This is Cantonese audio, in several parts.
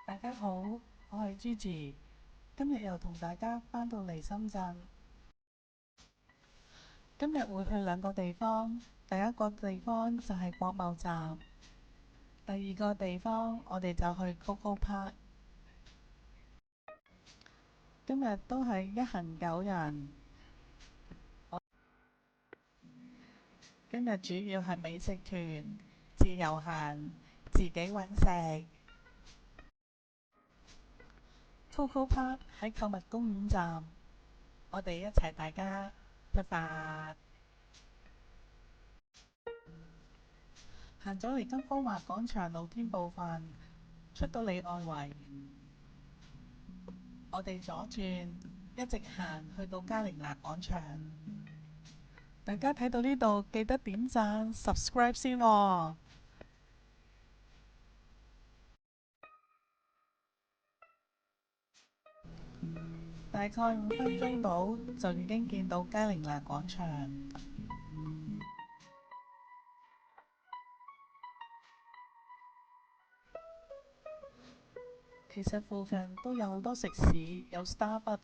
大家好，我係 Gigi，今日又同大家返到嚟深圳。今日會去兩個地方，第一個地方就係國貿站，第二個地方我哋就去 Coco Park。今日都係一行9人，今日主要係美食團、自由行、自己揾食。Coco Park 喺購物公園站，我哋一齊大家出發。行咗嚟金光華廣場露天部分，出到嚟外圍，我哋左轉，一直行去到嘉陵娜廣場。大家睇到呢度記得點讚、subscribe 先喎。大概5分鐘到就已經見到嘉陵娜廣場。其實附近都有好多食肆，有 Starbucks。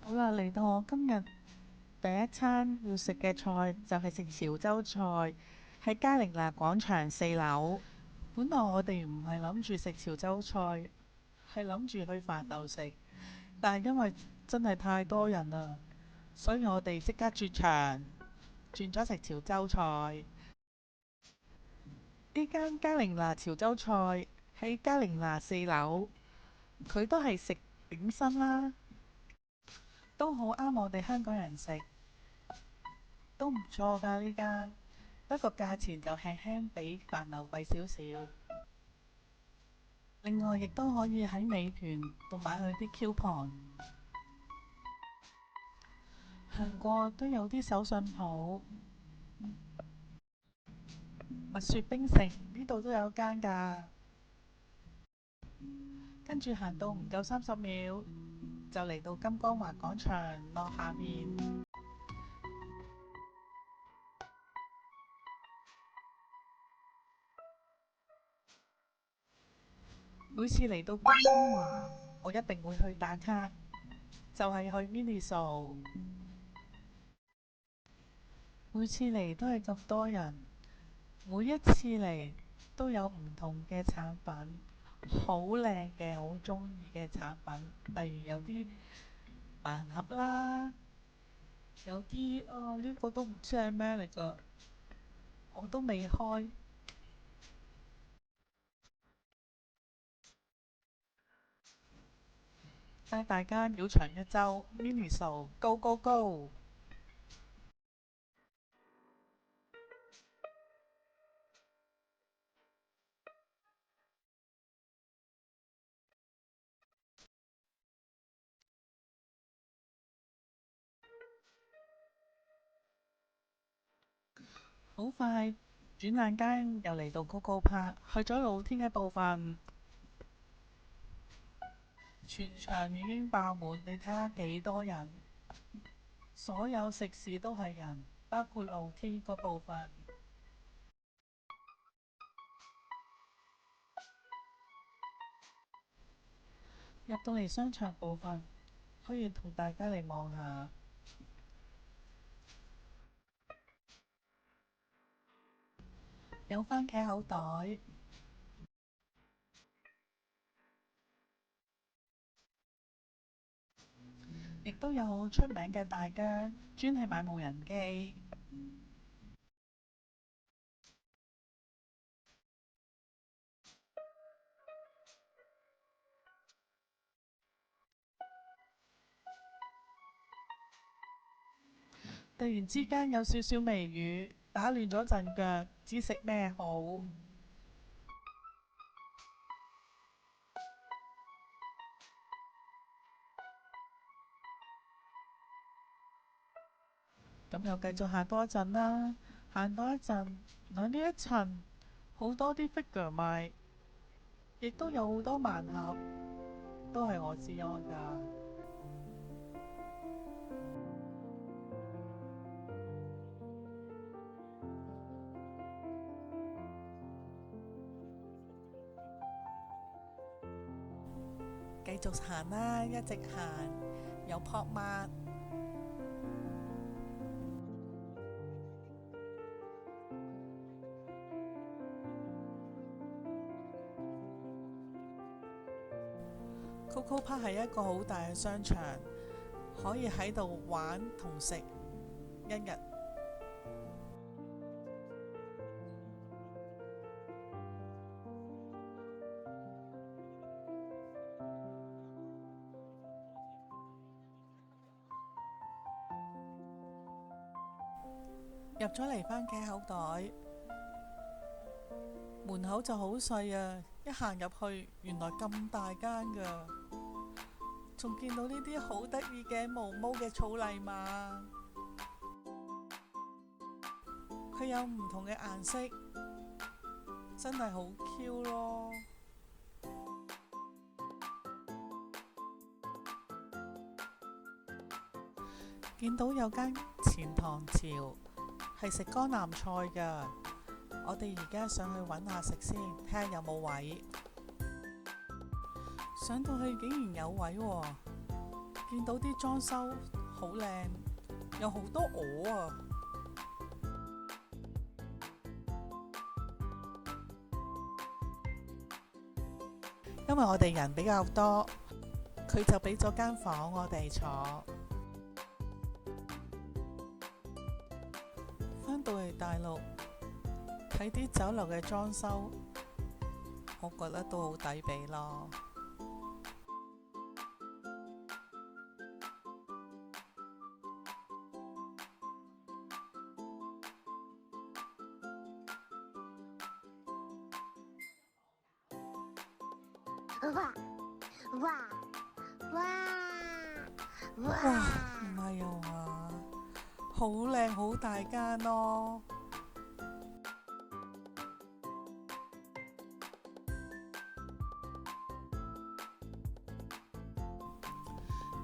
好啦，嚟到我今日第一餐要食嘅菜就係食潮州菜，喺嘉陵娜廣場4樓。本來我哋唔係諗住食潮州菜，係諗住去飯樓食，但係因為真係太多人啦，所以我哋即刻轉場，轉咗食潮州菜。呢間嘉陵娜潮州菜喺嘉陵娜4樓，佢都係食點心啦，都好啱我哋香港人食，都唔錯㗎呢間。不過價錢就輕輕比飯樓貴少少。另外亦都可以喺美團度買佢啲 coupon。行過都有啲手信鋪，蜜雪冰城呢度都有間㗎。跟住行到唔夠30秒，就嚟到金光華廣場落下面。每次嚟到金光華，我一定會去打卡，就係去 Miniso。每次嚟都係咁多人，每一次嚟都有唔同嘅產品，好靚嘅，好中意嘅產品，例如有啲盲盒啦，有啲呢個都唔知係咩嚟㗎，我都未開。帶大家繞場一周 Miniso Go Go Go！好快，轉眼間又嚟到 Coco Park，去咗露天嘅部分，全場已經爆滿，你睇下幾多人，所有食肆都係人，包括露天嗰部分。入到嚟商場部分，可以同大家嚟望下，有番茄口袋，亦都有好出名嘅大疆，專係買無人機。突然之間有少少微雨，打亂咗陣腳，知食咩好。咁又繼續行多一陣啦，行多一陣，原來呢一層好多啲 figure 賣，亦都有好多盲盒，都係我試過㗎。續行啦，一直行，有撲抹。Coco Park 係一個好大嘅商場，可以喺度玩同食一日。入咗嚟番茄口袋，門口就好細啊！一行入去，原來咁大間噶，仲見到呢啲好得意嘅毛毛嘅草泥馬，佢有唔同嘅顏色，真係好 Q 咯！見到有間錢塘潮，係食江南菜㗎，我哋而家上去揾下食先，睇下有冇位。上到去竟然有位喎，見到啲裝修好靚，有好多鵝啊！因為我哋人比較多，佢就俾咗間房我哋坐。返到嚟大陸睇啲酒樓嘅裝修，我覺得都好抵比咯。哇！唔係啊嘛，好靚好大間咯。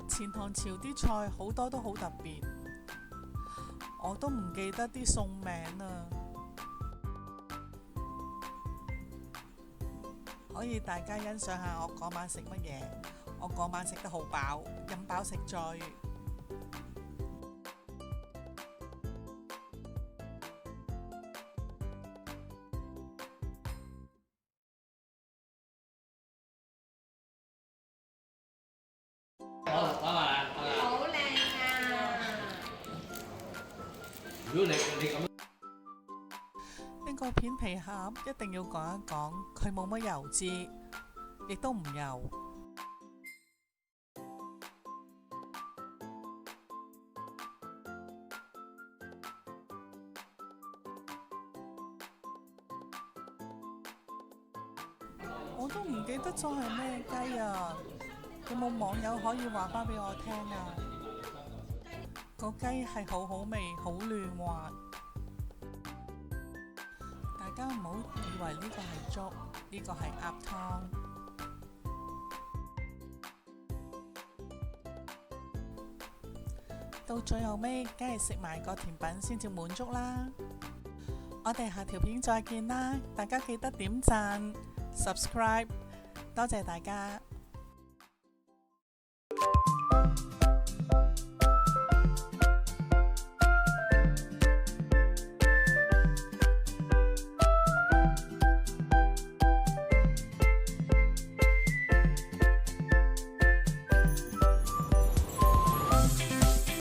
錢塘潮啲菜好多都好特別，我都唔記得啲餸名啦。可以大家欣賞下我嗰晚食乜嘢。我嗰晚食得好飽，飲飽食醉。好靚啊！如果你咁，呢個片皮餡一定要講一講，佢冇乜油脂，亦都唔油。我都唔記得咗係咩雞啊！有冇網友可以話返俾我聽啊？個雞係好好味，好嫩滑。大家唔好以為呢個係粥，呢個係鴨湯。到最後尾，梗係食埋個甜品先至滿足啦。我哋下條片再見啦！大家記得點讚、subscribe，多謝大家。